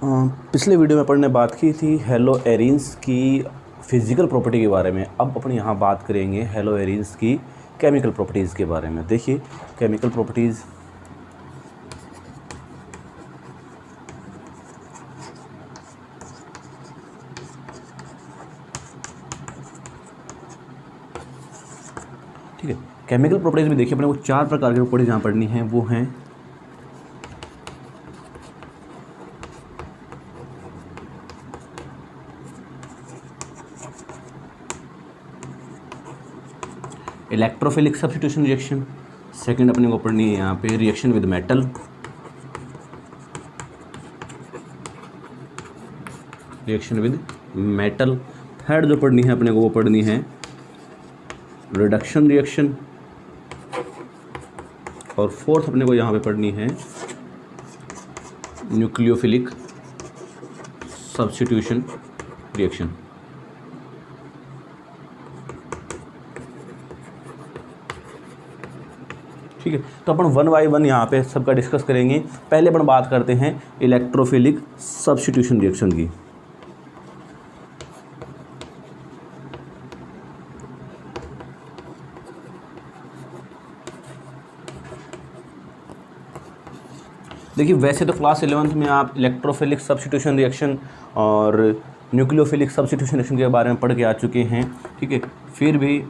पिछले वीडियो में अपन ने बात की थी हेलो एरिन्स की फिज़िकल प्रॉपर्टी के बारे में। अब अपन यहाँ बात करेंगे हेलो एरिन्स की केमिकल प्रॉपर्टीज़ के बारे में। देखिए केमिकल प्रॉपर्टीज़, ठीक है। केमिकल प्रॉपर्टीज़ में देखिए अपने को 4 प्रकार की प्रॉपर्टीज़ यहाँ पढ़नी है। वो हैं इलेक्ट्रोफिलिक सब्स्टिट्यूशन रिएक्शन, सेकंड अपने को पढ़नी है यहाँ पे reaction with metal, reaction with metal. Third जो पढ़नी है अपने को वो पढ़नी है रिडक्शन रिएक्शन, और फोर्थ अपने को यहाँ पे पढ़नी है न्यूक्लियोफिलिक सब्स्टिट्यूशन रिएक्शन। ठीक है, तो अपन वन बाय वन यहाँ पे सबका डिस्कस करेंगे। पहले अपन बात करते हैं इलेक्ट्रोफिलिक सब्स्टिट्यूशन रिएक्शन की। देखिए वैसे तो क्लास 11th में आप इलेक्ट्रोफिलिक सब्स्टिट्यूशन रिएक्शन और न्यूक्लियोफिलिक सब्स्टिट्यूशन रिएक्शन के बारे में पढ़ के आ चुके हैं। ठीक है, फिर भी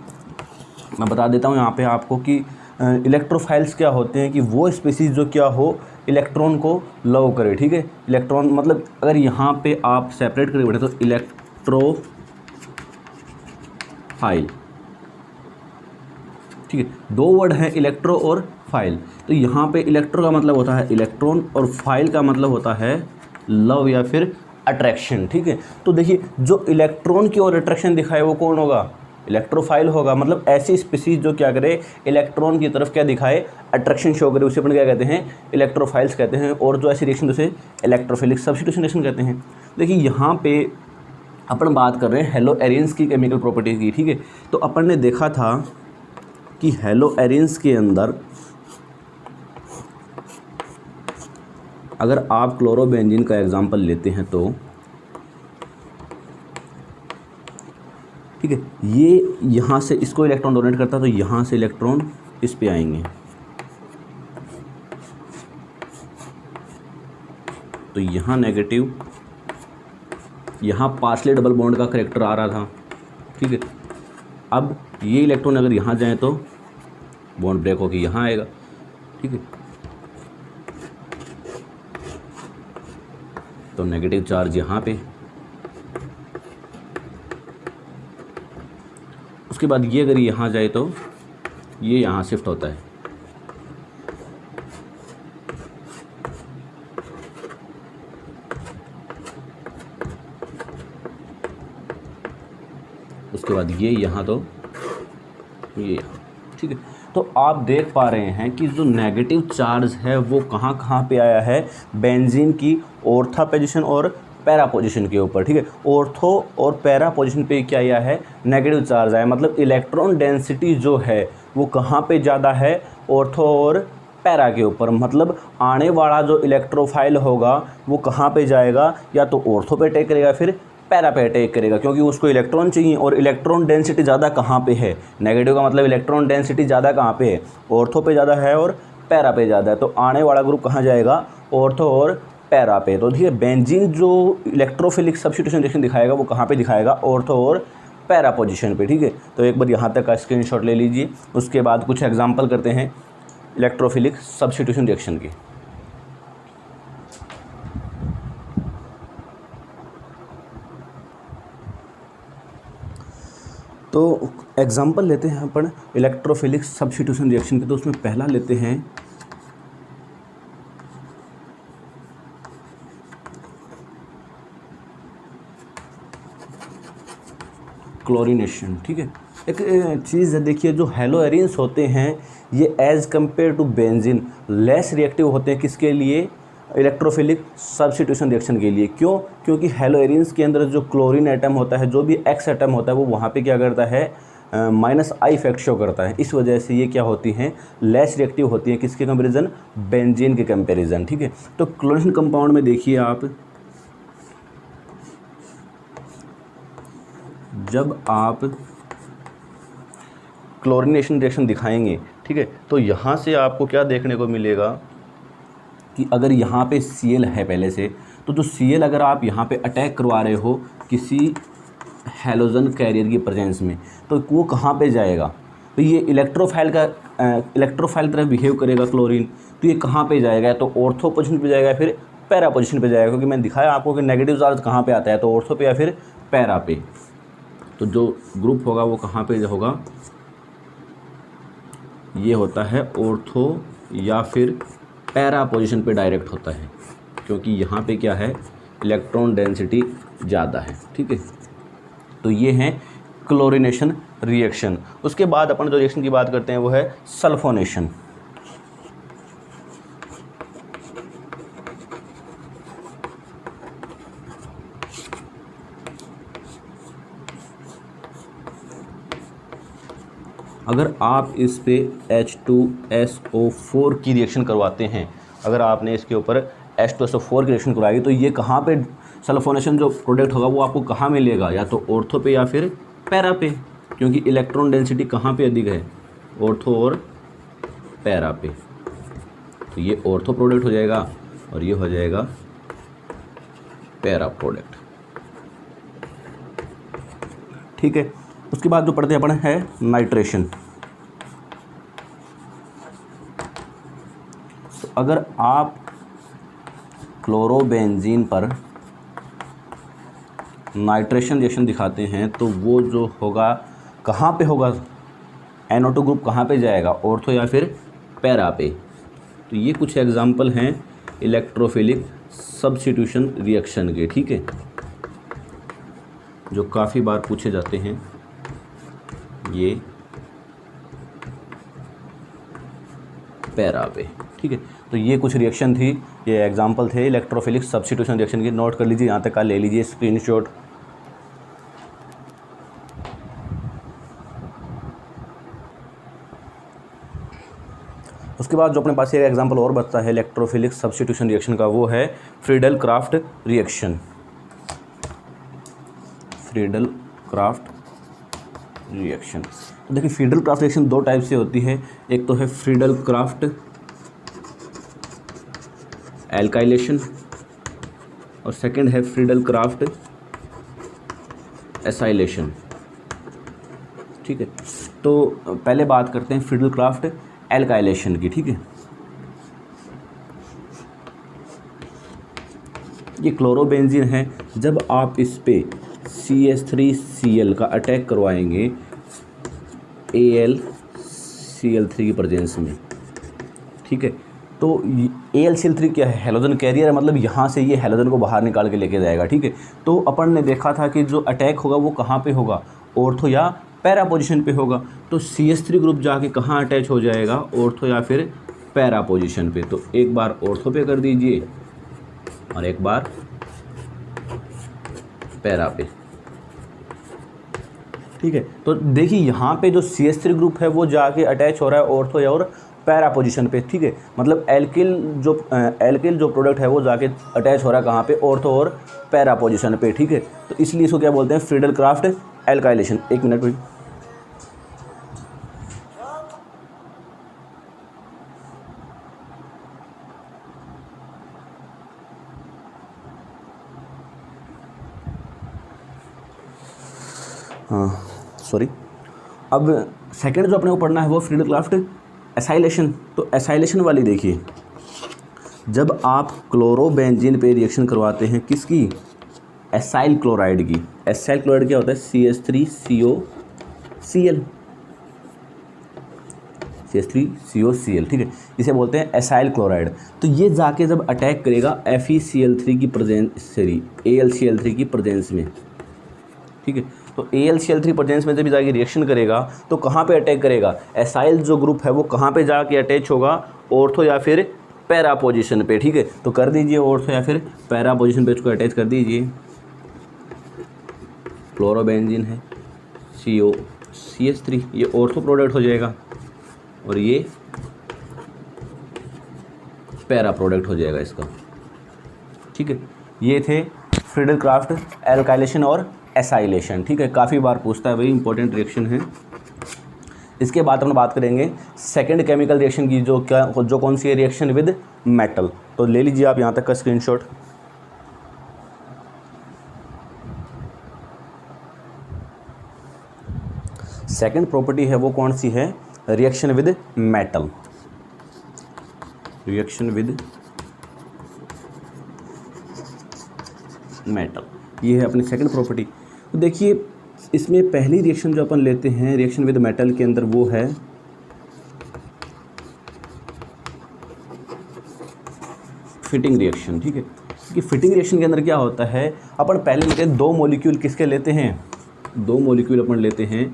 मैं बता देता हूँ यहाँ पे आपको कि इलेक्ट्रोफाइल्स क्या होते हैं कि वो स्पीसीज जो क्या हो इलेक्ट्रॉन को लव करे। ठीक है, इलेक्ट्रॉन मतलब अगर यहाँ पे आप सेपरेट करके बैठे तो इलेक्ट्रोफाइल, ठीक है, दो वर्ड हैं इलेक्ट्रो और फाइल। तो यहाँ पे इलेक्ट्रो का मतलब होता है इलेक्ट्रॉन और फाइल का मतलब होता है लव या फिर अट्रैक्शन। ठीक है, तो देखिए जो इलेक्ट्रॉन की ओर अट्रैक्शन दिखाए वो कौन होगा, इलेक्ट्रोफाइल होगा। मतलब ऐसी स्पीसीज जो क्या करे इलेक्ट्रॉन की तरफ क्या दिखाए अट्रैक्शन शो करे, उसे अपन क्या कहते हैं इलेक्ट्रोफाइल्स कहते हैं। और जो ऐसी रिएक्शन जैसे इलेक्ट्रोफिलिक सब्स्टिट्यूशन रिएक्शन कहते हैं। देखिए यहाँ पे अपन बात कर रहे हैं हेलो एरिन्स की केमिकल प्रॉपर्टीज की। ठीक है, तो अपन ने देखा था कि हेलो एरिन्स के अंदर अगर आप क्लोरोबेंजीन का एग्जाम्पल लेते हैं तो ठीक है, ये यहाँ से इसको इलेक्ट्रॉन डोनेट करता है तो यहाँ से इलेक्ट्रॉन इस पे आएंगे, तो यहाँ नेगेटिव, यहाँ पार्शली डबल बॉन्ड का करेक्टर आ रहा था। ठीक है, अब ये इलेक्ट्रॉन अगर यहाँ जाए तो बॉन्ड ब्रेक होकर यहाँ आएगा। ठीक है, तो नेगेटिव चार्ज यहाँ पे, उसके बाद ये अगर यहाँ जाए तो ये यहाँ शिफ्ट होता है। उसके बाद ये यहाँ तो ये यहाँ। ठीक है, तो आप देख पा रहे हैं कि जो नेगेटिव चार्ज है वो कहाँ कहाँ पे आया है, बेंजीन की ऑर्था पोजीशन और पैरा पोजीशन के ऊपर। ठीक है, ऑर्थो और पैरा पोजीशन पे क्या आया है नेगेटिव चार्ज आया। मतलब इलेक्ट्रॉन डेंसिटी जो है वो कहाँ पे ज़्यादा है, ऑर्थो और पैरा के ऊपर। मतलब आने वाला जो इलेक्ट्रोफाइल होगा वो कहाँ पे जाएगा, या तो ऑर्थो पे अटैक करेगा फिर पैरा पे अटैक करेगा, क्योंकि उसको इलेक्ट्रॉन चाहिए। और इलेक्ट्रॉन डेंसिटी ज़्यादा कहाँ पे है, नेगेटिव का मतलब इलेक्ट्रॉन डेंसिटी ज़्यादा कहाँ पे है, ऑर्थो पे ज़्यादा है और पैरा पे ज़्यादा है। तो आने वाला ग्रुप कहाँ जाएगा, ऑर्थो और पैरा पे। तो देखिए बेंजीन जो इलेक्ट्रोफिलिक सब्स्टिट्यूशन रिएक्शन दिखाएगा वो कहाँ पे दिखाएगा, ऑर्थो और पैरा पोजीशन पे। ठीक है, तो एक बार यहाँ तक का स्क्रीनशॉट ले लीजिए। उसके बाद कुछ एग्जांपल करते हैं इलेक्ट्रोफिलिक सब्स्टिट्यूशन रिएक्शन की। तो एग्जांपल लेते हैं अपन इलेक्ट्रोफिलिक सब्स्टिट्यूशन रिएक्शन के। तो उसमें पहला लेते हैं क्लोरीनेशन। ठीक है, एक चीज़ है, देखिए जो हेलो एरिन्स होते हैं ये as compared to benzene less reactive होते हैं। किसके लिए, इलेक्ट्रोफिलिक सब्स्टिट्यूशन रिएक्शन के लिए। क्यों, क्योंकि हेलो एरिन्स के अंदर जो क्लोरीन एटम होता है, जो भी एक्स एटम होता है, वो वहाँ पे क्या करता है माइनस आई इफेक्ट शो करता है। इस वजह से ये क्या होती हैं, लेस रिएक्टिव होती हैं। किसके कंपेरिजन, बेंजीन के कंपेरिजन। ठीक है, तो क्लोरीन कंपाउंड में देखिए आप जब आप क्लोरीनेशन रिएक्शन दिखाएंगे, ठीक है, तो यहाँ से आपको क्या देखने को मिलेगा कि अगर यहाँ पे Cl है पहले से, तो जो Cl अगर आप यहाँ पे अटैक करवा रहे हो किसी हैलोजन कैरियर की प्रेजेंस में, तो वो कहाँ पे जाएगा? तो ये इलेक्ट्रोफाइल तरह बिहेव करेगा क्लोरीन, तो ये कहाँ पे जाएगा? या तो ऑर्थो पोजीशन पे जाएगा, फिर पैरा पोजीशन पे जाएगा, क्योंकि मैंने दिखाया आपको कि नेगेटिव चार्ज कहाँ पे आता है, तो ऑर्थो पे या फिर पैरा पे। तो जो ग्रुप होगा वो कहाँ पे होगा? ये होता है ऑर्थो या फिर पैरा पोजीशन पे डायरेक्ट होता है, क्योंकि यहाँ पे क्या है, इलेक्ट्रॉन डेंसिटी ज़्यादा है, ठीक है। तो ये है क्लोरीनेशन रिएक्शन। उसके बाद अपन जो रिएक्शन की बात करते हैं वो है सल्फोनेशन। अगर आप इस पे H2SO4 की रिएक्शन करवाते हैं, अगर आपने इसके ऊपर H2SO4 की रिएक्शन करवाई, तो ये कहाँ पे सल्फोनेशन जो प्रोडक्ट होगा वो आपको कहाँ मिलेगा? या तो ऑर्थो पे या फिर पैरा पे, क्योंकि इलेक्ट्रॉन डेंसिटी कहाँ पे अधिक है? ऑर्थो और पैरा पे। तो ये ऑर्थो प्रोडक्ट हो जाएगा और ये हो जाएगा पैरा प्रोडक्ट, ठीक है। उसके बाद जो पढ़ते हैं अपन है नाइट्रेशन। तो अगर आप क्लोरोबेंजीन पर नाइट्रेशन रिएक्शन दिखाते हैं, तो वो जो होगा कहाँ पे होगा? NO2 ग्रुप कहाँ पे जाएगा? ऑर्थो या फिर पैरा पे। तो ये कुछ एग्जांपल हैं इलेक्ट्रोफिलिक सब्स्टिट्यूशन रिएक्शन के, ठीक है, जो काफ़ी बार पूछे जाते हैं। ये पैरा पे, ठीक है। तो ये कुछ रिएक्शन थी, ये एग्जांपल थे इलेक्ट्रोफिलिक सब्स्टिट्यूशन रिएक्शन के। नोट कर लीजिए, यहाँ तक का ले लीजिए स्क्रीनशॉट। उसके बाद जो अपने पास एक एग्जांपल और बचता है इलेक्ट्रोफिलिक सब्स्टिट्यूशन रिएक्शन का, वो है Friedel craft reaction. Friedel craft reaction. तो देखिए, फ्रीडल क्राफ्ट रिएक्शन दो टाइप से होती है। एक तो है फ्रीडल क्राफ्ट एल्काइलेशन और सेकंड है फ्रीडल क्राफ्ट एसाइलेशन, ठीक है। तो पहले बात करते हैं फ्रीडल क्राफ्ट एल्काइलेशन की, ठीक है। ये क्लोरोबेंजीन है। जब आप इस पे CH3Cl का अटैक करवाएंगे AlCl3 की प्रेजेंस में, ठीक है, तो AlCl3 क्या है? हैलोजन कैरियर है, मतलब यहाँ से ये हैलोजन को बाहर निकाल के लेके जाएगा, ठीक है। तो अपन ने देखा था कि जो अटैक होगा वो कहाँ पे होगा? ऑर्थो या पैरा पोजीशन पे होगा। तो CH3 ग्रुप जाके कहाँ अटैच हो जाएगा? ऑर्थो या फिर पैरा पोजीशन पे। तो एक बार ऑर्थो पे कर दीजिए और एक बार पैरा पे, ठीक है। तो देखिए, यहाँ पे जो CH3 ग्रुप है वो जाके अटैच हो रहा है ऑर्थो या और पैरा पोजीशन पे, ठीक है। मतलब एल्किल जो प्रोडक्ट है वो जाके अटैच हो रहा है कहाँ पे? ऑर्थो और पैरा पोजीशन पे, ठीक है। तो इसलिए इसको क्या बोलते हैं? Friedel craft alkylation. एक मिनट भाई। हाँ सॉरी। अब सेकंड जो अपने को पढ़ना है वो फ्रीडल क्राफ्ट एसाइलेशन। तो एसाइलेशन वाली देखिए, जब आप क्लोरोबेंजीन पे रिएक्शन करवाते हैं किसकी? एसाइल क्लोराइड की। एसाइल क्लोराइड क्या होता है? CH3COCl, CH3COCl, ठीक है। इसे बोलते हैं एसाइल क्लोराइड। तो ये जाके जब अटैक करेगा FeCl3 की प्रेजेंस, AlCl3 की प्रेजेंस में, ठीक है। तो AlCl3 प्रेजेंस में जब जाके रिएक्शन करेगा तो कहाँ पे अटैक करेगा? एसाइल जो ग्रुप है वो कहाँ पे जाके अटैच होगा? ऑर्थो या फिर पैरा पोजीशन पे, ठीक है। तो कर दीजिए ऑर्थो या फिर पैरा पोजीशन पे इसको अटैच कर दीजिए। क्लोरोबेंजीन है COCH3, ये ऑर्थो प्रोडक्ट हो जाएगा और ये पैरा प्रोडक्ट हो जाएगा इसका, ठीक है। ये थे फ्रीडल क्राफ्ट एल्काइलेशन और एसाइलेशन, ठीक है, काफ़ी बार पूछता है, वही इंपॉर्टेंट रिएक्शन है। इसके बाद हम बात करेंगे सेकंड केमिकल रिएक्शन की, जो कौन सी है, रिएक्शन विद मेटल। तो ले लीजिए आप यहाँ तक का स्क्रीनशॉट। सेकंड प्रॉपर्टी है वो कौन सी है, reaction with metal. Reaction with metal, ये है अपनी सेकंड प्रॉपर्टी। तो देखिए इसमें पहली रिएक्शन जो अपन लेते हैं रिएक्शन विद मेटल के अंदर, वो है फिटिंग रिएक्शन, ठीक है। कि फिटिंग रिएक्शन के अंदर क्या होता है, अपन पहले लेते हैं दो मॉलिक्यूल, किसके लेते हैं, दो मॉलिक्यूल अपन लेते हैं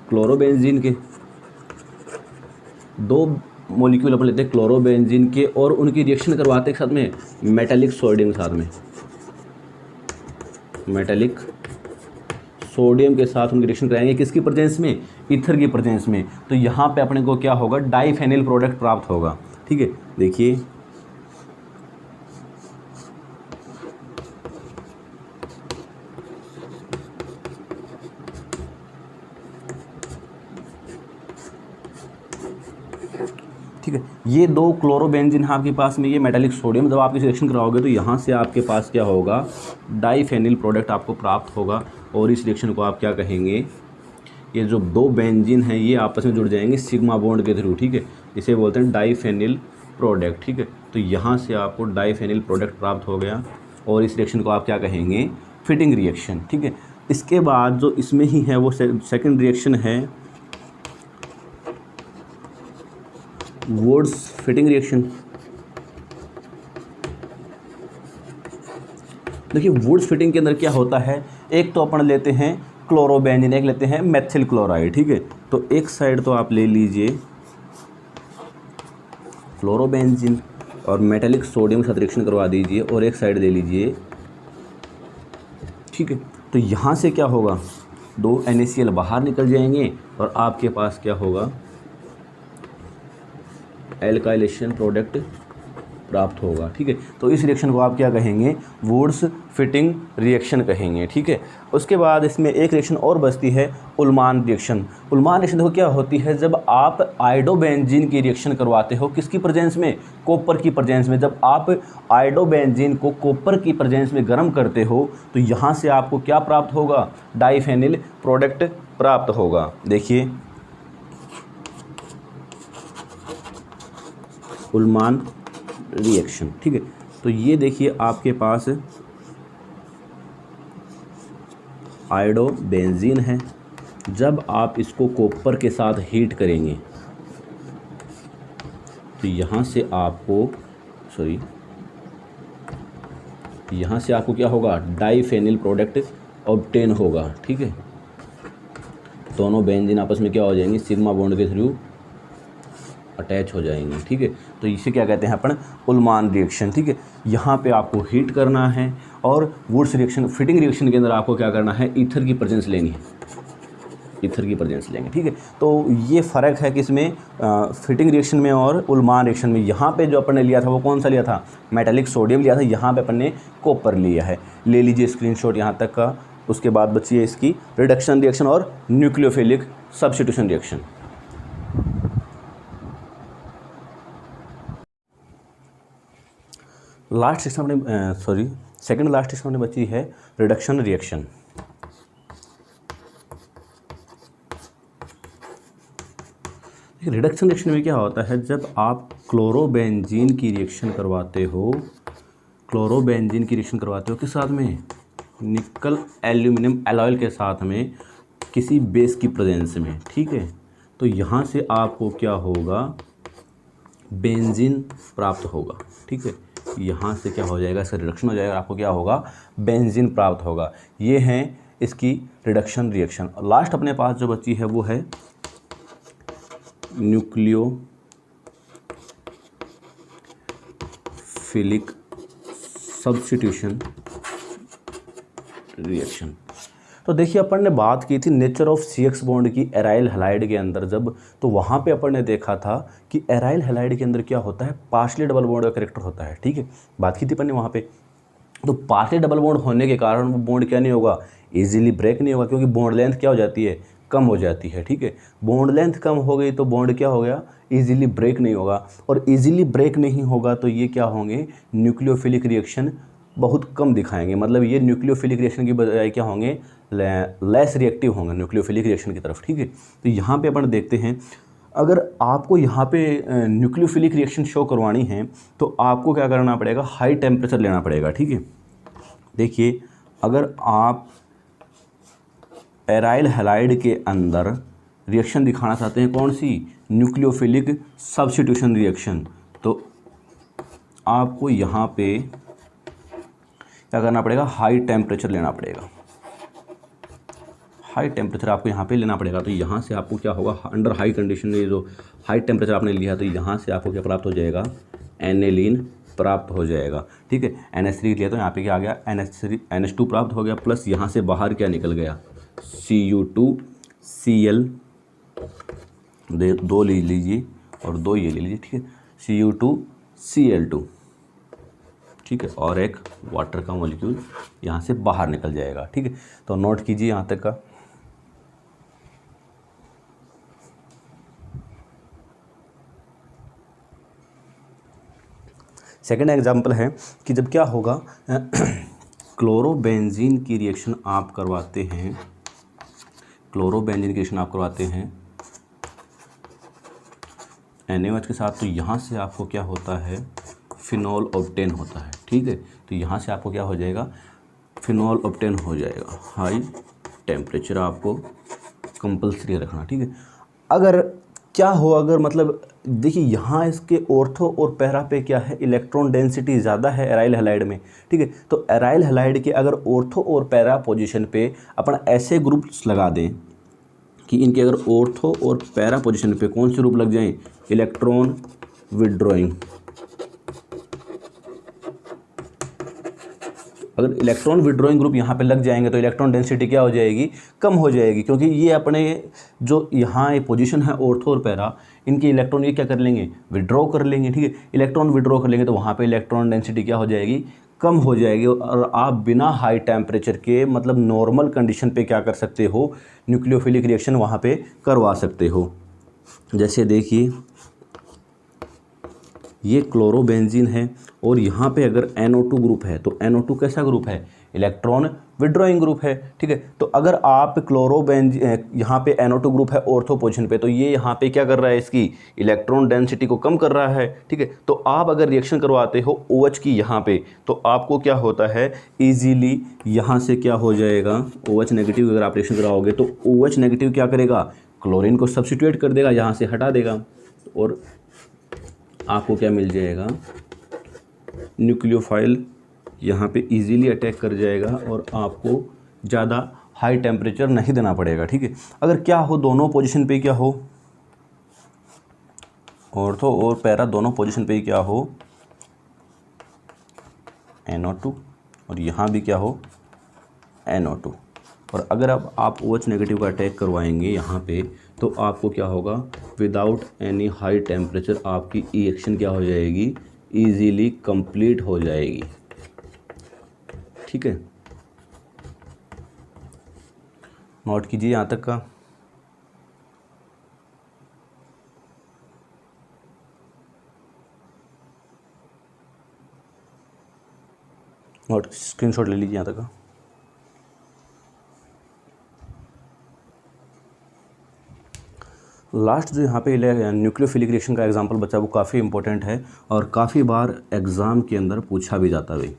क्लोरोबेंजीन के, दो मॉलिक्यूल अपन लेते हैं क्लोरोबेंजीन के, और उनकी रिएक्शन करवाते हैं साथ में मेटालिक सोडियम के साथ में, मेटालिक सोडियम के साथ उनकी रिएक्शन कराएंगे, किसकी प्रेजेंस में, ईथर की प्रेजेंस में। तो यहाँ पे अपने को क्या होगा, डाइफेनिल प्रोडक्ट प्राप्त होगा, ठीक है। देखिए ठीक है, ये दो क्लोरोबेंजीन है आपके पास में, ये मेटालिक सोडियम, जब आप इसे रिएक्शन कराओगे तो यहाँ से आपके पास क्या होगा, डाइफेनिल प्रोडक्ट आपको प्राप्त होगा। और इस रिएक्शन को आप क्या कहेंगे, ये जो दो बेंजीन हैं ये आपस में जुड़ जाएंगे सिग्मा बॉन्ड के थ्रू, ठीक है, इसे बोलते हैं डाइफेनिल प्रोडक्ट, ठीक है। तो यहाँ से आपको डाइफेनिल प्रोडक्ट प्राप्त हो गया, और इस रिएक्शन को आप क्या कहेंगे, फिटिंग रिएक्शन, ठीक है। इसके बाद जो इसमें ही है वो सेकेंड रिएक्शन है वुड्स फिटिंग रिएक्शन। देखिए वुड्स फिटिंग के अंदर क्या होता है, एक तो अपन लेते हैं क्लोरोबेंजीन, एक लेते हैं मेथिल क्लोराइड, ठीक है। तो एक साइड तो आप ले लीजिए क्लोरोबेंजीन और मेटालिक सोडियम के साथ रिएक्शन करवा दीजिए, और एक साइड ले लीजिए, ठीक है। तो यहाँ से क्या होगा, दो NaCl बाहर निकल जाएंगे, और आपके पास क्या होगा, एल्काइलेशन प्रोडक्ट प्राप्त होगा, ठीक है। तो इस रिएक्शन को आप क्या कहेंगे, वुड्स फिटिंग रिएक्शन कहेंगे, ठीक है। उसके बाद इसमें एक रिएक्शन और बचती है उल्मान रिएक्शन। उल्मान रिएक्शन देखो क्या होती है, जब आप आयोडोबेंजीन की रिएक्शन करवाते हो, किसकी प्रेजेंस में, कॉपर की प्रेजेंस में। जब आप आयोडोबेंजीन को कॉपर की प्रेजेंस में गर्म करते हो तो यहाँ से आपको क्या प्राप्त होगा, डाइफेनिल प्रोडक्ट प्राप्त होगा। देखिए उल्मान रिएक्शन, ठीक है। तो ये देखिए आपके पास आयोडोबेंजीन है, जब आप इसको कॉपर के साथ हीट करेंगे तो यहाँ से आपको क्या होगा, डाइफेनिल प्रोडक्ट ऑब्टेन होगा, ठीक है। दोनों बेंजीन आपस में क्या हो जाएंगे, सिग्मा बॉन्ड के थ्रू अटैच हो जाएंगे, ठीक है। तो इसे क्या कहते हैं अपन, उल्मान रिएक्शन, ठीक है। यहाँ पे आपको हीट करना है, और वुड्स रिएक्शन फिटिंग रिएक्शन के अंदर आपको क्या करना है, ईथर की प्रेजेंस लेनी है, ईथर की प्रेजेंस लेंगे, ठीक है। तो ये फ़र्क है किसमें, फिटिंग रिएक्शन में और उल्मान रिएक्शन में। यहाँ पे जो अपन ने लिया था वो कौन सा लिया था, मेटालिक सोडियम लिया था, यहाँ पे अपन ने कॉपर लिया है। ले लीजिए स्क्रीनशॉट यहाँ तक का। उसके बाद बची है इसकी रिडक्शन रिएक्शन और nucleophilic substitution reaction. Last system अपने सेकंड लास्ट सिस्टम अपने बची है रिडक्शन रिएक्शन। रिडक्शन रिएक्शन में क्या होता है, जब आप क्लोरोबेंजीन की रिएक्शन करवाते हो, किस साथ में, निकल एल्यूमिनियम एलॉयल के साथ में, किसी बेस की प्रेजेंस में, ठीक है। तो यहाँ से आपको क्या होगा, बेंजीन प्राप्त होगा, ठीक है। यहाँ से क्या हो जाएगा, इसका रिडक्शन हो जाएगा, आपको क्या होगा, बेंजीन प्राप्त होगा। ये है इसकी रिडक्शन रिएक्शन। लास्ट अपने पास जो बची है वो है न्यूक्लियोफिलिक सब्स्टिट्यूशन रिएक्शन। तो देखिए अपन ने बात की थी नेचर ऑफ CX बॉन्ड की एराइल हैलाइड के अंदर, जब तो वहाँ पे अपन ने देखा था कि एराइल हैलाइड के अंदर क्या होता है, पार्शियली डबल बॉन्ड का कैरेक्टर होता है, ठीक है। बात की थी अपन ने वहाँ पे। तो पार्शियल डबल बॉन्ड होने के कारण वो बॉन्ड क्या नहीं होगा, इजीली ब्रेक नहीं होगा, क्योंकि बॉन्ड लेंथ क्या हो जाती है, कम हो जाती है। ठीक है, बॉन्ड लेंथ कम हो गई तो बॉन्ड क्या हो गया, इजीली ब्रेक नहीं होगा, और इजीली ब्रेक नहीं होगा तो ये क्या होंगे, न्यूक्लियोफिलिक रिएक्शन बहुत कम दिखाएंगे। मतलब ये न्यूक्लियोफिलिक रिएक्शन की बजाय क्या होंगे, लेस रिएक्टिव होंगे न्यूक्लियोफिलिक रिएक्शन की तरफ। ठीक है, तो यहाँ पे अपन देखते हैं, अगर आपको यहाँ पे न्यूक्लियोफिलिक रिएक्शन शो करवानी है तो आपको क्या करना पड़ेगा, हाई टेम्परेचर लेना पड़ेगा। ठीक है, देखिए अगर आप एराइल हैलाइड के अंदर रिएक्शन दिखाना चाहते हैं, कौन सी, न्यूक्लियोफिलिक सब्स्टिट्यूशन रिएक्शन, तो आपको यहाँ पे क्या करना पड़ेगा, हाई टेम्परेचर लेना पड़ेगा। हाई टेम्परेचर आपको यहाँ पे लेना पड़ेगा। तो यहाँ से आपको क्या होगा, अंडर हाई कंडीशन में जो हाई टेम्परेचर आपने लिया तो यहाँ से आपको क्या प्राप्त हो जाएगा, एनेलिन प्राप्त हो जाएगा। ठीक है, NH3 लिया तो यहाँ पे क्या आ गया, NH2 प्राप्त हो गया, प्लस यहाँ से बाहर क्या निकल गया, Cu2Cl, दो ले लीजिए और दो ये ले लीजिए। ठीक है, Cu2Cl2, ठीक है, और एक वाटर का मॉलिक्यूल यहाँ से बाहर निकल जाएगा। ठीक है, तो नोट कीजिए यहाँ तक का। सेकेंड एग्जाम्पल है कि जब क्या होगा, क्लोरोबेंजीन की रिएक्शन आप करवाते हैं, क्लोरोबेंजीन की रिएक्शन आप करवाते हैं NaOH के साथ, तो यहाँ से आपको क्या होता है, फिनॉल ऑब्टेन होता है। ठीक है, तो यहाँ से आपको क्या हो जाएगा, फिनॉल ऑब्टेन हो जाएगा। हाई टेम्परेचर आपको कंपल्सरी रखना। ठीक है, अगर क्या हो, अगर मतलब देखिए यहाँ इसके ऑर्थो और पैरा पे क्या है, इलेक्ट्रॉन डेंसिटी ज़्यादा है एराइल हैलाइड में। ठीक है, तो एराइल हैलाइड के अगर ऑर्थो और पैरा पोजीशन पे अपन ऐसे ग्रुप्स लगा दें कि इनके अगर ऑर्थो और पैरा पोजीशन पे कौन से ग्रुप लग जाएं, इलेक्ट्रॉन विड्रॉइंग। अगर इलेक्ट्रॉन विड्रॉइंग ग्रुप यहाँ पे लग जाएंगे तो इलेक्ट्रॉन डेंसिटी क्या हो जाएगी, कम हो जाएगी, क्योंकि ये अपने जो यहाँ ये पोजीशन है ऑर्थो और पैरा, इनके इलेक्ट्रॉन ये क्या कर लेंगे, विड्रॉ कर लेंगे। ठीक है, इलेक्ट्रॉन विड्रॉ कर लेंगे तो वहाँ पे इलेक्ट्रॉन डेंसिटी क्या हो जाएगी, कम हो जाएगी, और आप बिना हाई टेम्परेचर के मतलब नॉर्मल कंडीशन पे क्या कर सकते हो, न्यूक्लियोफिलिक रिएक्शन वहाँ पे करवा सकते हो। जैसे देखिए ये क्लोरोबेंजीन है और यहाँ पे अगर NO2 ग्रुप है तो NO2 कैसा ग्रुप है, इलेक्ट्रॉन विड्रॉइंग ग्रुप है। ठीक है, तो अगर आप क्लोरोबेंजीन यहाँ पे NO2 ग्रुप है ऑर्थो पोजीशन पे, तो ये यहाँ पे क्या कर रहा है, इसकी इलेक्ट्रॉन डेंसिटी को कम कर रहा है। ठीक है, तो आप अगर रिएक्शन करवाते हो OH की यहाँ पे, तो आपको क्या होता है, ईजीली यहाँ से क्या हो जाएगा, OH नेगेटिव अगर आप रिएक्शन कराओगे तो OH नेगेटिव क्या करेगा, क्लोरीन को सब्स्टिट्यूट कर देगा, यहाँ से हटा देगा, और आपको क्या मिल जाएगा, न्यूक्लियोफाइल यहाँ पे इजीली अटैक कर जाएगा और आपको ज़्यादा हाई टेम्परेचर नहीं देना पड़ेगा। ठीक है, अगर क्या हो, दोनों पोजीशन पे क्या हो, ऑर्थो और पैरा दोनों पोजीशन पे क्या हो, NO2, और यहाँ भी क्या हो, NO2, और अगर अब आप OH नेगेटिव का अटैक करवाएंगे यहाँ पे, तो आपको क्या होगा, विदाउट एनी हाई टेम्परेचर आपकी रिएक्शन क्या हो जाएगी, इजीली कंप्लीट हो जाएगी। ठीक है, नोट कीजिए यहाँ तक का। नोट स्क्रीनशॉट ले लीजिए यहाँ तक का। लास्ट जो यहाँ पे न्यूक्लियोफिलिक रिएक्शन का एग्जांपल बचा, वो काफ़ी इंपॉर्टेंट है और काफ़ी बार एग्ज़ाम के अंदर पूछा भी जाता है।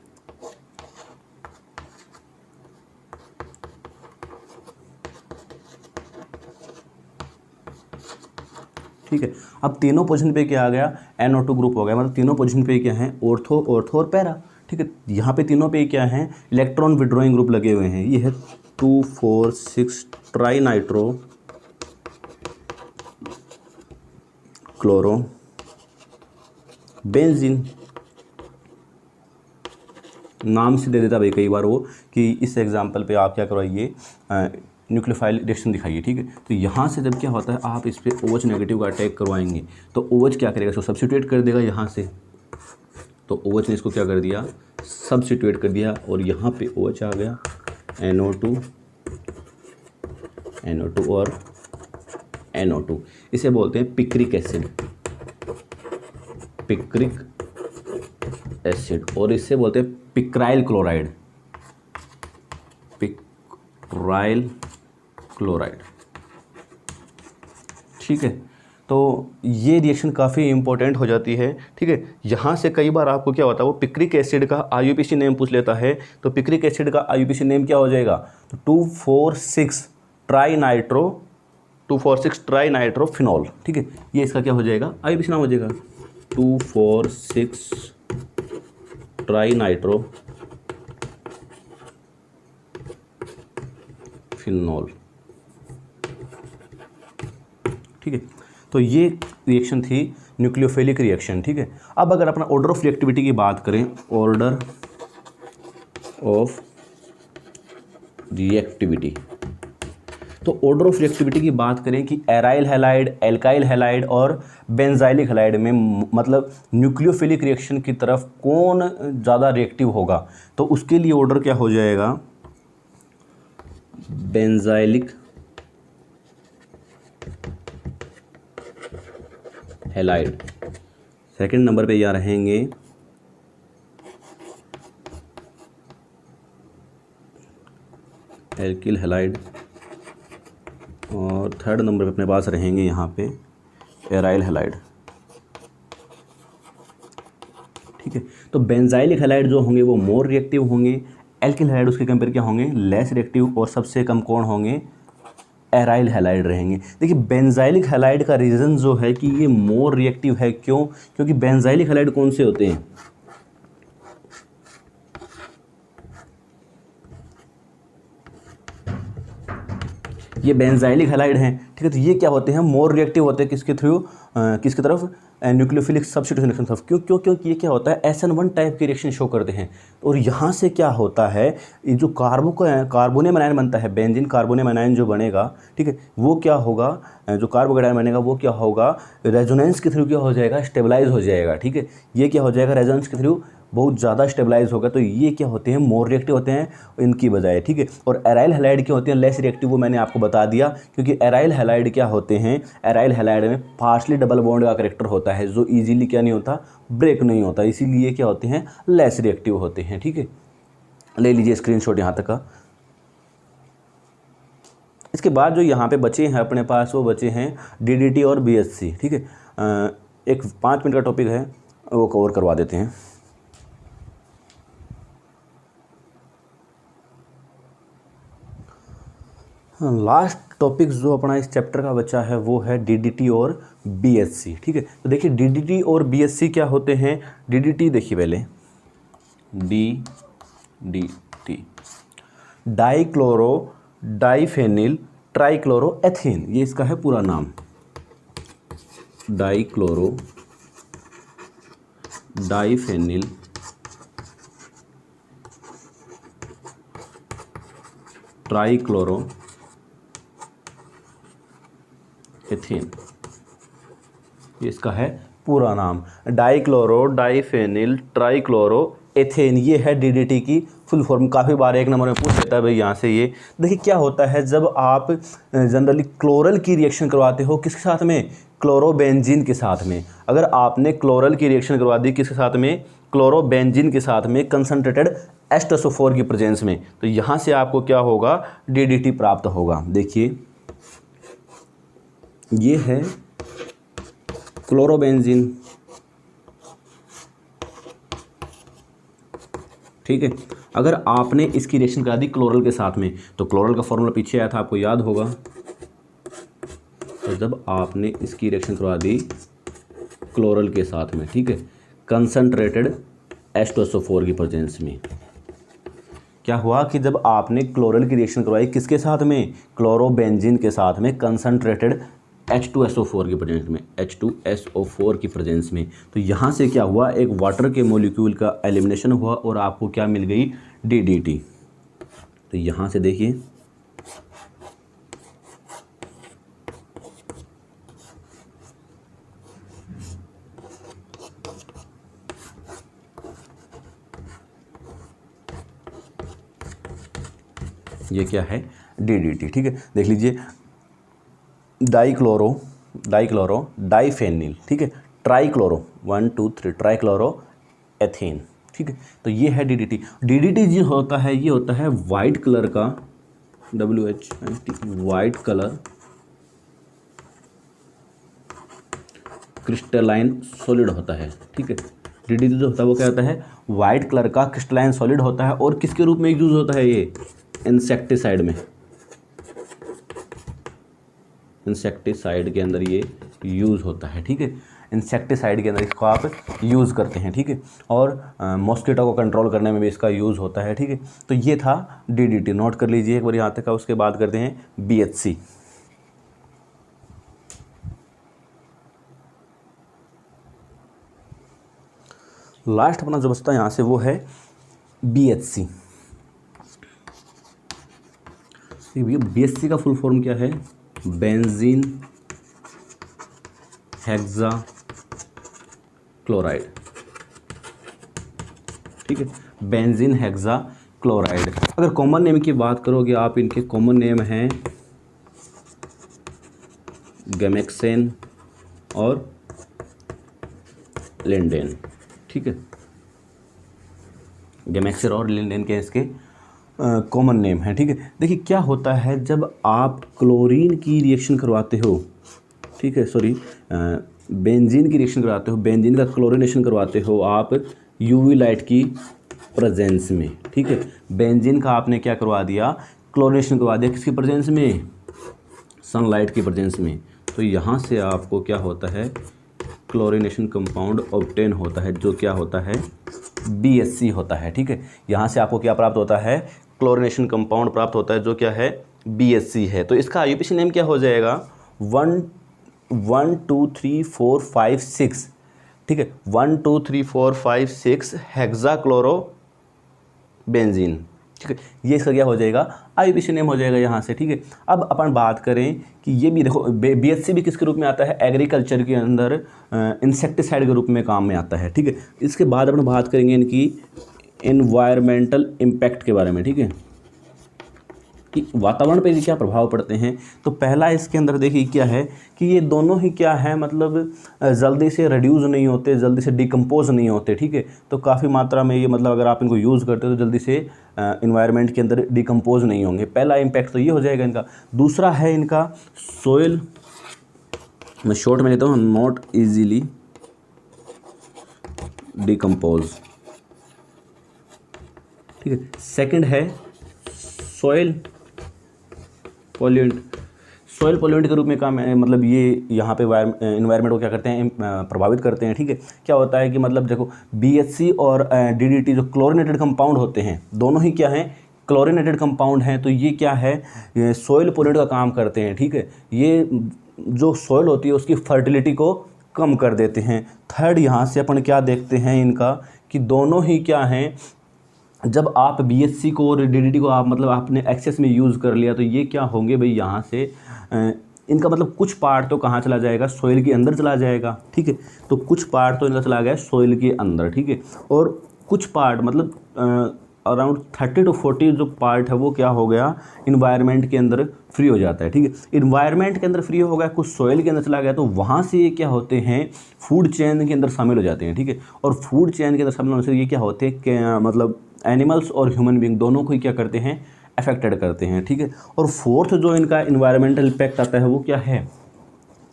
ठीक है, अब तीनों पोजीशन पे क्या आ गया, NO2 ग्रुप हो गया, मतलब तीनों पोजीशन पे क्या है, ऑर्थो ऑर्थो और पैरा। ठीक है, यहाँ पे तीनों पे क्या है, इलेक्ट्रॉन विड्रॉइंग ग्रुप लगे हुए हैं। ये है 2,4,6 ट्राई नाइट्रो क्लोरो बेंजीन, नाम से दे देता भाई कई बार वो, कि इस एग्जांपल पे आप क्या करवाइए, न्यूक्लियोफाइल रिएक्शन दिखाइए। ठीक है, तो यहाँ से जब क्या होता है, आप इस पर OH नेगेटिव का अटैक करवाएंगे तो OH क्या करेगा, इसको सब्स्टिट्यूट कर देगा यहाँ से, तो OH ने इसको क्या कर दिया, सब्स्टिट्यूट कर दिया और यहाँ पे OH आ गया, NO2 और NO2। इसे बोलते हैं पिक्रिक एसिड, पिक्रिक एसिड, और इससे बोलते हैं पिक्राइल क्लोराइड, पिक्राइल क्लोराइड। ठीक है, तो ये रिएक्शन काफ़ी इंपॉर्टेंट हो जाती है। ठीक है, यहाँ से कई बार आपको क्या होता है, वो पिक्रिक एसिड का IUPAC नेम पूछ लेता है, तो पिक्रिक एसिड का IUPAC नेम क्या हो जाएगा, तो 2,4,6 ट्राई नाइट्रोफिनॉल। ठीक है, ये इसका क्या हो जाएगा, IUPAC नाम हो जाएगा, 2,4,6 ट्राई नाइट्रोफिनॉल। ठीक है, तो ये रिएक्शन थी न्यूक्लियोफिलिक रिएक्शन। ठीक है, अब अगर अपना ऑर्डर ऑफ रिएक्टिविटी की बात करें, ऑर्डर ऑफ रिएक्टिविटी, तो ऑर्डर ऑफ रिएक्टिविटी की बात करें कि एराइल हैलाइड, एल्काइल हैलाइड और बेंजाइलिक हैलाइड में मतलब न्यूक्लियोफिलिक रिएक्शन की तरफ कौन ज़्यादा रिएक्टिव होगा, तो उसके लिए ऑर्डर क्या हो जाएगा, बेंजाइलिक हैलाइड। सेकंड नंबर पे यहाँ रहेंगे एल्किल हैलाइड, और थर्ड नंबर पे अपने पास रहेंगे यहाँ पे एराइल हैलाइड। ठीक है, तो बेंजाइलिक हैलाइड जो होंगे वो मोर रिएक्टिव होंगे, एल्किल हैलाइड उसके कंपेयर क्या होंगे, लेस रिएक्टिव, और सबसे कम कौन होंगे, एराइल हैलाइड रहेंगे। देखिए बेंजाइलिक हैलाइड का रीज़न जो है कि ये मोर रिएक्टिव है, क्यों, क्योंकि बेंजाइलिक हैलाइड कौन से होते हैं, ये बेंजाइलिक हैलाइड हैं। ठीक है, तो ये क्या होते हैं, मोर रिएक्टिव होते हैं किसके थ्रू, किसकी तरफ, न्यूक्लियोफिलिक सब्स्टिट्यूशन रिएक्शन तरफ। क्यों क्यों क्योंकि ये क्या होता है, SN1 टाइप की रिएक्शन शो करते हैं। और यहाँ से क्या होता है, ये जो कार्बोनियम आयन बनता है, बेंजीन कार्बोनियम आयन जो बनेगा, ठीक है, वो क्या होगा, जो कार्बोकेटायन बनेगा वो क्या होगा, रेजोनेंस के थ्रू क्या हो जाएगा, स्टेबलाइज हो जाएगा। ठीक है, ये क्या हो जाएगा, रेजोनेंस के थ्रू बहुत ज़्यादा स्टेबलाइज होगा। तो ये क्या होते हैं, मोर रिएक्टिव होते हैं इनकी बजाय। ठीक है, और एराइल हैलाइड क्या होते हैं, लेस रिएक्टिव, वो मैंने आपको बता दिया, क्योंकि एराइल हैलाइड क्या होते हैं, एराइल हैलाइड में पार्शली डबल बॉन्ड का कैरेक्टर होता है, जो इजीली क्या नहीं होता, ब्रेक नहीं होता, इसीलिए क्या होते हैं, लेस रिएक्टिव होते हैं। ठीक है, ले लीजिए स्क्रीनशॉट यहाँ तक का। इसके बाद जो यहाँ पे बचे हैं अपने पास, वो बचे हैं DDT और BHC। ठीक है, एक 5 मिनट का टॉपिक है, वो कवर करवा देते हैं। लास्ट टॉपिक जो अपना इस चैप्टर का बचा है वो है DDT और BHC। ठीक है, तो देखिए DDT और BHC क्या होते हैं। DDT देखिए पहले, DDT डाइक्लोरो डाइफेनिल ट्राइक्लोरोएथेन, ये इसका है पूरा नाम, डाइक्लोरो डाइफेनिल ट्राइक्लोरो एथेन, ये इसका है पूरा नाम, डाइक्लोरो डाइफेनिल ट्राइक्लोरो एथेन, ये है DDT की फुल फॉर्म। काफ़ी बार एक नंबर में पूछ लेता है भाई यहाँ से। ये देखिए क्या होता है, जब आप जनरली क्लोरल की रिएक्शन करवाते हो किसके साथ में, क्लोरोबेंजीन के साथ में। अगर आपने क्लोरल की रिएक्शन करवा दी किसके साथ में, क्लोरोबेंजीन के साथ में, कंसनट्रेटेड H2SO4 की प्रेजेंस में, तो यहाँ से आपको क्या होगा, DDT प्राप्त होगा। देखिए ये है क्लोरोबेंजीन। ठीक है, अगर आपने इसकी रिएक्शन करा दी क्लोरल के साथ में, तो क्लोरल का फॉर्मूला पीछे आया था, आपको याद होगा। तो जब आपने इसकी रिएक्शन करवा दी क्लोरल के साथ में, ठीक है, कंसनट्रेटेड H2SO4 की प्रेजेंस में, क्या हुआ कि जब आपने क्लोरल की रिएक्शन करवाई किसके साथ में, क्लोरोबेंजीन के साथ में, कंसनट्रेटेड H2SO4 की प्रेजेंस में, H2SO4 की प्रेजेंस में, तो यहाँ से क्या हुआ, एक वाटर के मॉलिक्यूल का एलिमिनेशन हुआ और आपको क्या मिल गई, DDT। तो यहाँ से देखिए ये क्या है, DDT। ठीक है, देख लीजिए, डाइक्लोरो डाइफेनिल, ठीक है, ट्राइक्लोरो 1 2 3 ट्राइक्लोरो एथेन। ठीक है, तो ये है DDT। DDT जो होता है ये होता है वाइट कलर का, WHIT, white colour crystalline solid होता है। ठीक है, DDT जो होता है वो क्या होता है, वाइट कलर का क्रिस्टलाइन सॉलिड होता है। और किसके रूप में यूज होता है ये, इंसेक्टिसाइड में, इंसेक्टिसाइड के अंदर ये यूज़ होता है। ठीक है, इंसेक्टिसाइड के अंदर इसको आप यूज़ करते हैं। ठीक है, और मॉस्किटो को कंट्रोल करने में भी इसका यूज़ होता है। ठीक है, तो ये था DDT, नोट कर लीजिए एक बार यहाँ तक का। उसके बाद करते हैं BHC। लास्ट अपना जो बचता है यहाँ से वो है BHC। BHC का फुल फॉर्म क्या है, बेंजीन हेक्सा क्लोराइड। ठीक है, बेंजीन हेक्सा क्लोराइड। अगर कॉमन नेम की बात करोगे आप, इनके कॉमन नेम हैं गैमेक्सेन और लिंडेन। ठीक है, गैमेक्सेन और लिंडेन के इसके कॉमन नेम है। ठीक है, देखिए क्या होता है जब आप क्लोरीन की रिएक्शन करवाते हो, ठीक है, सॉरी, बेंजीन की रिएक्शन करवाते हो, बेंजीन का क्लोरीनेशन करवाते हो आप UV लाइट की प्रेजेंस में। ठीक है, बेंजीन का आपने क्या करवा दिया, क्लोरीनेशन करवा दिया, किसकी प्रेजेंस में, सनलाइट की प्रेजेंस में। तो यहाँ से आपको क्या होता है, क्लोरीनेशन कंपाउंड ऑब्टेन होता है, जो क्या होता है, BHC होता है। ठीक है, यहाँ से आपको क्या प्राप्त होता है, क्लोरीनेशन कंपाउंड प्राप्त होता है, जो क्या है, BHC है। तो इसका IUPAC नेम क्या हो जाएगा, 1 2 3 4 5 6। ठीक है, 1 2 3 4 5 6 हेक्साक्लोरो बेंजीन। ठीक है, ये इसका क्या हो जाएगा, IUPAC नेम हो जाएगा यहाँ से। ठीक है, अब अपन बात करें कि ये भी देखो, BHC भी किसके रूप में आता है, एग्रीकल्चर के अंदर इंसेक्टिसाइड के रूप में काम में आता है। ठीक है, इसके बाद अपन बात करेंगे इनकी एनवायरमेंटल इम्पैक्ट के बारे में। ठीक है, कि वातावरण पे क्या प्रभाव पड़ते हैं। तो पहला इसके अंदर देखिए क्या है कि ये दोनों ही क्या है, मतलब जल्दी से रिड्यूस नहीं होते, जल्दी से डिकम्पोज नहीं होते। ठीक है, तो काफ़ी मात्रा में ये, मतलब अगर आप इनको यूज़ करते हो तो जल्दी से इन्वायरमेंट के अंदर डिकम्पोज नहीं होंगे। पहला इम्पैक्ट तो ये हो जाएगा इनका। दूसरा है इनका सोइल, मैं शॉर्ट में लेता हूँ, नॉट ईजीली डिकम्पोज। ठीक है, सेकंड है सॉइल पॉल्यूएंट। सॉइल पॉल्यूएंट के रूप में काम है, मतलब ये यहाँ पे इन्वायरमेंट को क्या करते हैं, प्रभावित करते हैं। ठीक है, क्या होता है कि मतलब देखो, BHC और DDT जो क्लोरीनेटेड कंपाउंड होते हैं, दोनों ही क्या हैं, क्लोरीनेटेड कंपाउंड हैं। तो ये क्या है, ये सॉइल पॉल्यूएंट का काम करते हैं। ठीक है, ये जो सॉइल होती है उसकी फर्टिलिटी को कम कर देते हैं। थर्ड, यहाँ से अपन क्या देखते हैं इनका, कि दोनों ही क्या हैं, जब आप BHC को और DDT को आप, मतलब आपने एक्सेस में यूज़ कर लिया, तो ये क्या होंगे भाई, यहाँ से इनका मतलब कुछ पार्ट तो कहाँ चला जाएगा, सॉइल के अंदर चला जाएगा। ठीक है, तो कुछ पार्ट तो इनका चला गया सॉइल के अंदर। ठीक है, और कुछ पार्ट मतलब अराउंड 30 to 40 जो पार्ट है वो क्या हो गया, इन्वायरमेंट के अंदर फ्री हो जाता है। ठीक है, इन्वायरमेंट के अंदर फ्री हो गया, कुछ सॉइल के अंदर चला गया, तो वहाँ से ये क्या होते हैं, फूड चेन के अंदर शामिल हो जाते हैं। ठीक है, और फूड चेन के अंदर शामिल होने से ये क्या होते हैं कि मतलब एनिमल्स और ह्यूमन बीइंग दोनों को ही क्या करते हैं, अफेक्टेड करते हैं। ठीक है, और फोर्थ जो इनका इन्वायरमेंटल इम्पैक्ट आता है वो क्या है,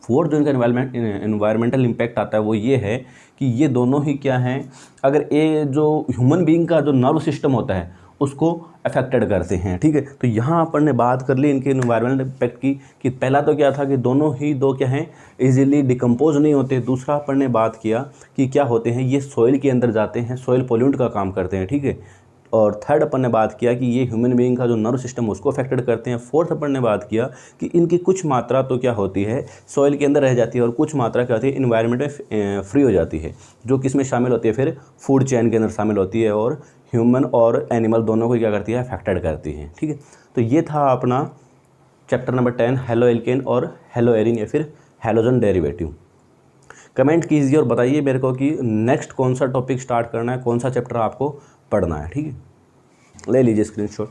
फोर्थ जो इनका इन्वायरमेंटल इम्पैक्ट आता है वो ये है कि ये दोनों ही क्या हैं, अगर ये जो ह्यूमन बीइंग का जो नर्व सिस्टम होता है उसको अफेक्टेड करते हैं। ठीक है, तो यहाँ अपन ने बात कर ली इनके इन्वायरमेंटल इम्पैक्ट की, कि पहला तो क्या था कि दोनों ही दो क्या हैं, इजीली डिकम्पोज नहीं होते। दूसरा अपन ने बात किया कि क्या होते हैं, ये सॉइल के अंदर जाते हैं, सॉइल पोल्यूंट का काम करते हैं। ठीक है, और थर्ड अपन ने बात किया कि ये ह्यूमन बीइंग का जो नर्व सिस्टम उसको अफेक्टेड करते हैं। फोर्थ अपन ने बात किया कि इनकी कुछ मात्रा तो क्या होती है, सॉइल के अंदर रह जाती है, और कुछ मात्रा क्या होती है, इन्वायरमेंट में फ्री हो जाती है, जो किस में शामिल होती है, फिर फूड चेन के अंदर शामिल होती है, और ह्यूमन और एनिमल दोनों को क्या करती है, अफेक्टेड करती है। ठीक है, तो ये था अपना चैप्टर नंबर 10, हेलो एल्केन और हेलो एरिन या फिर हैलोजन डेरिवेटिव। कमेंट कीजिए और बताइए मेरे को कि नेक्स्ट कौन सा टॉपिक स्टार्ट करना है, कौन सा चैप्टर आपको पढ़ना है। ठीक है, ले लीजिए स्क्रीनशॉट।